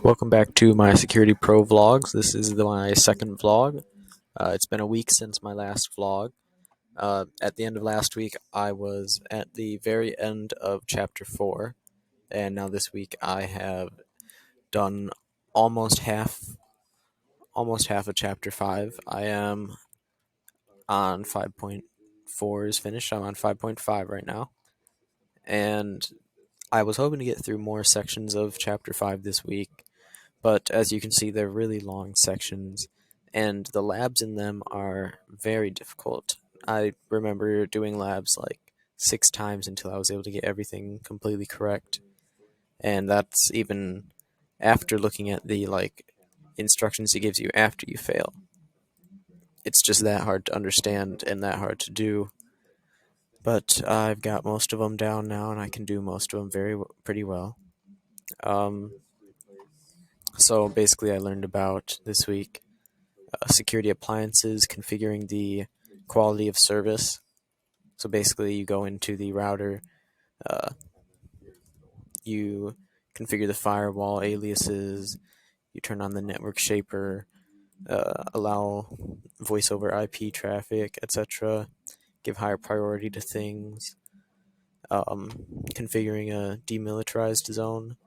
Welcome back to my Security Pro vlogs. This is my second vlog. It's been a week since my last vlog. At the end of last week, I was at the very end of Chapter 4, and now this week I have done almost half of Chapter 5. I am on 5.4 is finished. I'm on 5.5 right now, and I was hoping to get through more sections of Chapter 5 this week. But as you can see, they're really long sections, and the labs in them are very difficult. I remember doing labs like 6 times until I was able to get everything completely correct, and that's even after looking at the instructions it gives you after you fail. It's just that hard to understand and that hard to do. But I've got most of them down now, and I can do most of them pretty well. So basically, I learned about this week security appliances, configuring the quality of service. So basically, you go into the router, you configure the firewall aliases, you turn on the network shaper, allow voice over IP traffic, etc., give higher priority to things, configuring a demilitarized zone.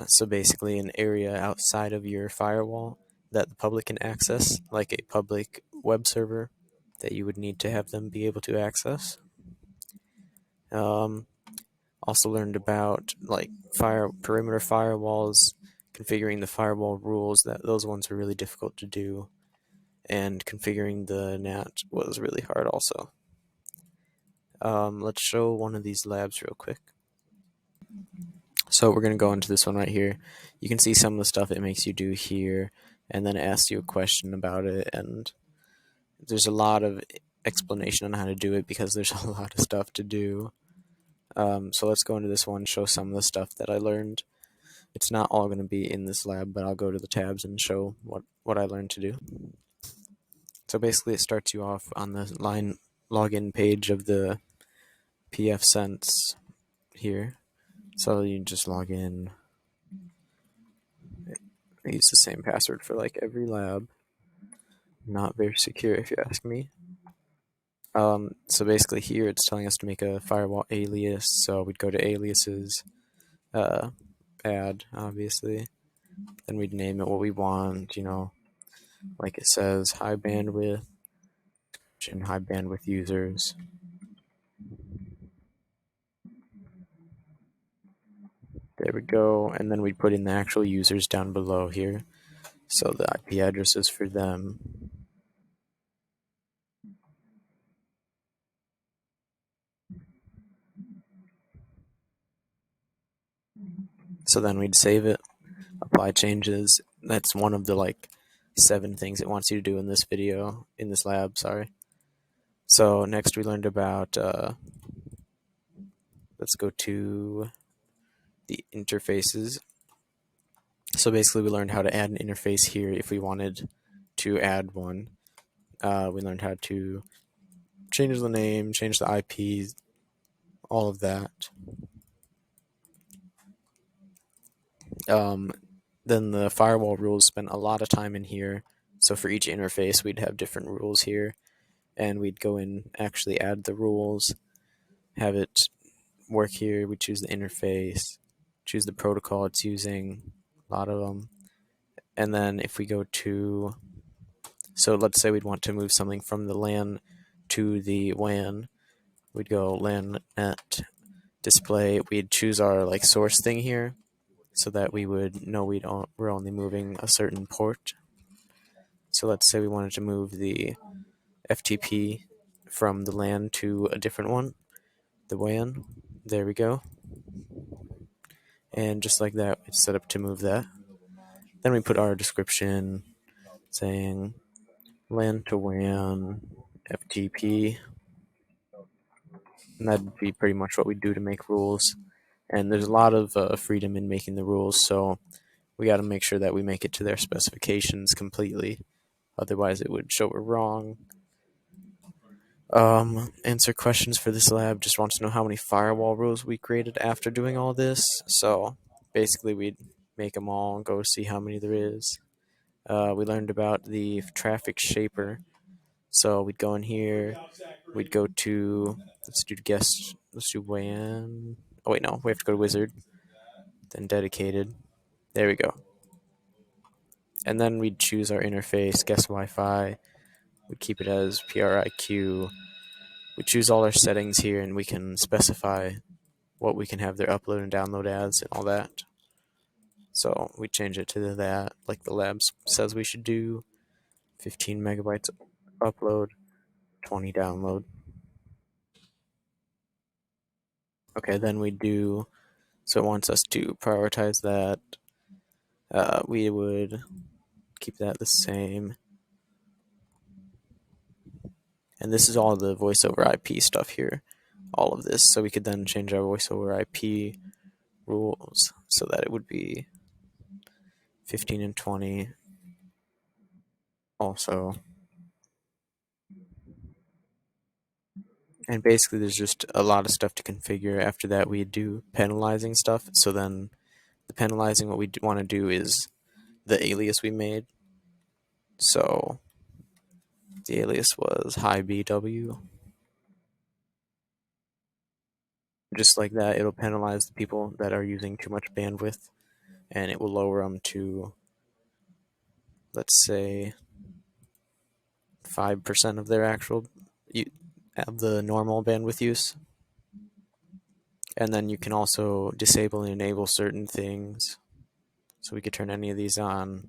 So basically, an area outside of your firewall that the public can access, like a public web server that you would need to have them be able to access. Also learned about perimeter firewalls, configuring the firewall rules. Those ones were really difficult to do, and configuring the NAT was really hard also. Let's show one of these labs real quick. So we're going to go into this one right here. You can see some of the stuff it makes you do here, and then it asks you a question about it, and there's a lot of explanation on how to do it because there's a lot of stuff to do. So let's go into this one, show some of the stuff that I learned. It's not all going to be in this lab, but I'll go to the tabs and show what I learned to do. So basically it starts you off on the login page of the pfSense here. So you just log in. I use the same password for like every lab. Not very secure if you ask me. So basically here it's telling us to make a firewall alias, so we'd go to aliases, add, obviously. Then we'd name it what we want, like it says high bandwidth and high bandwidth users. There we go, and then we'd put in the actual users down below here, so the IP addresses for them. So then we'd save it, apply changes. That's one of the 7 things it wants you to do in this lab, sorry. So next we learned about, let's go to the interfaces. So basically we learned how to add an interface here if we wanted to add one. We learned how to change the name, change the IP, all of that. Then the firewall rules spent a lot of time in here. So for each interface, we'd have different rules here, and we'd go in, actually add the rules, have it work here. We choose the interface, choose the protocol it's using, a lot of them. And then if we go to, so let's say we'd want to move something from the LAN to the WAN, we'd go LAN net display. We'd choose our source thing here, so that we would know we're only moving a certain port. So let's say we wanted to move the FTP from the LAN to a different one, the WAN. There we go. And just like that, it's set up to move that. Then we put our description saying LAN to WAN, FTP. And that'd be pretty much what we do to make rules. And there's a lot of freedom in making the rules, so we got to make sure that we make it to their specifications completely. Otherwise, it would show we're wrong. Answer questions for this lab. Just wants to know how many firewall rules we created after doing all this. So basically, we'd make them all and go see how many there is. We learned about the traffic shaper. So we'd go in here, we'd go to, let's do guest, let's do WAN. Oh wait, no, we have to go to wizard, then dedicated. There we go. And then we'd choose our interface, guest Wi-Fi. We'd keep it as PRIQ. We choose all our settings here, and we can specify what we can have their upload and download as and all that. So we change it to that, like the lab says we should do. 15 megabytes upload, 20 download. Okay, then we do, so it wants us to prioritize that. We would keep that the same. And this is all the voice over IP stuff here, all of this. So we could then change our voice over IP rules so that it would be 15 and 20 also. And basically there's just a lot of stuff to configure. After that we do penalizing stuff. So then the penalizing, what we want to do is the alias we made. So the alias was high BW. Just like that, it'll penalize the people that are using too much bandwidth, and it will lower them to, let's say, 5% of their actual of the normal bandwidth use. And then you can also disable and enable certain things. So we could turn any of these on.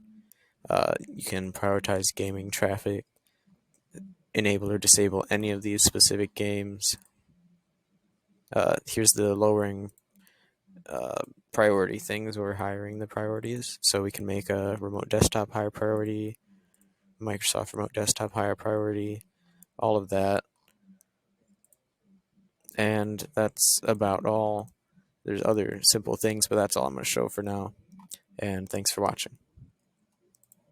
You can prioritize gaming traffic, enable or disable any of these specific games. Here's the lowering priority things or hiring the priorities. So we can make a remote desktop higher priority, Microsoft Remote Desktop higher priority, all of that. And that's about all. There's other simple things, but that's all I'm going to show for now. And thanks for watching.